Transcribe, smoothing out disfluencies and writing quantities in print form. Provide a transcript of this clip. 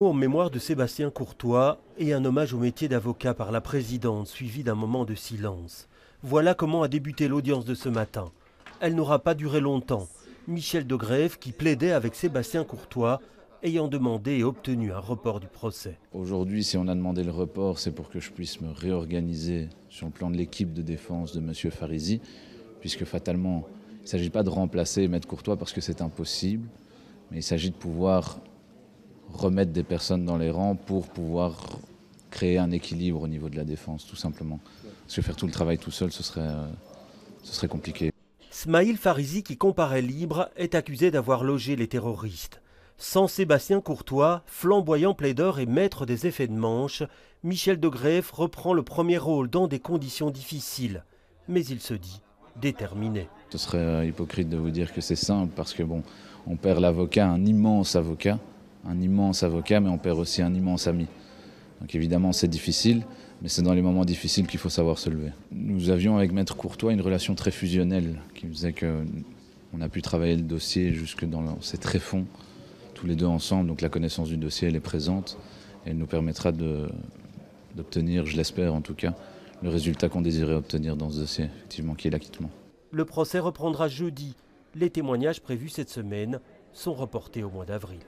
En mémoire de Sébastien Courtois et un hommage au métier d'avocat par la présidente, suivi d'un moment de silence. Voilà comment a débuté l'audience de ce matin. Elle n'aura pas duré longtemps. Michel Degrève, qui plaidait avec Sébastien Courtois, ayant demandé et obtenu un report du procès. Aujourd'hui, si on a demandé le report, c'est pour que je puisse me réorganiser sur le plan de l'équipe de défense de M. Farizi, puisque fatalement, il ne s'agit pas de remplacer Maître Courtois parce que c'est impossible, mais il s'agit de pouvoir remettre des personnes dans les rangs pour pouvoir créer un équilibre au niveau de la défense, tout simplement. Parce que faire tout le travail tout seul, ce serait compliqué. Smaïl Farizi, qui comparaît libre, est accusé d'avoir logé les terroristes. Sans Sébastien Courtois, flamboyant plaideur et maître des effets de manche, Michel Degrève reprend le premier rôle dans des conditions difficiles. Mais il se dit déterminé. Ce serait hypocrite de vous dire que c'est simple parce que bon, on perd l'avocat, un immense avocat, mais on perd aussi un immense ami. Donc évidemment c'est difficile, mais c'est dans les moments difficiles qu'il faut savoir se lever. Nous avions avec Maître Courtois une relation très fusionnelle qui faisait qu'on a pu travailler le dossier jusque dans ses tréfonds, tous les deux ensemble. Donc la connaissance du dossier elle est présente et elle nous permettra d'obtenir, je l'espère en tout cas, le résultat qu'on désirait obtenir dans ce dossier, effectivement, qui est l'acquittement. Le procès reprendra jeudi. Les témoignages prévus cette semaine sont reportés au mois d'avril.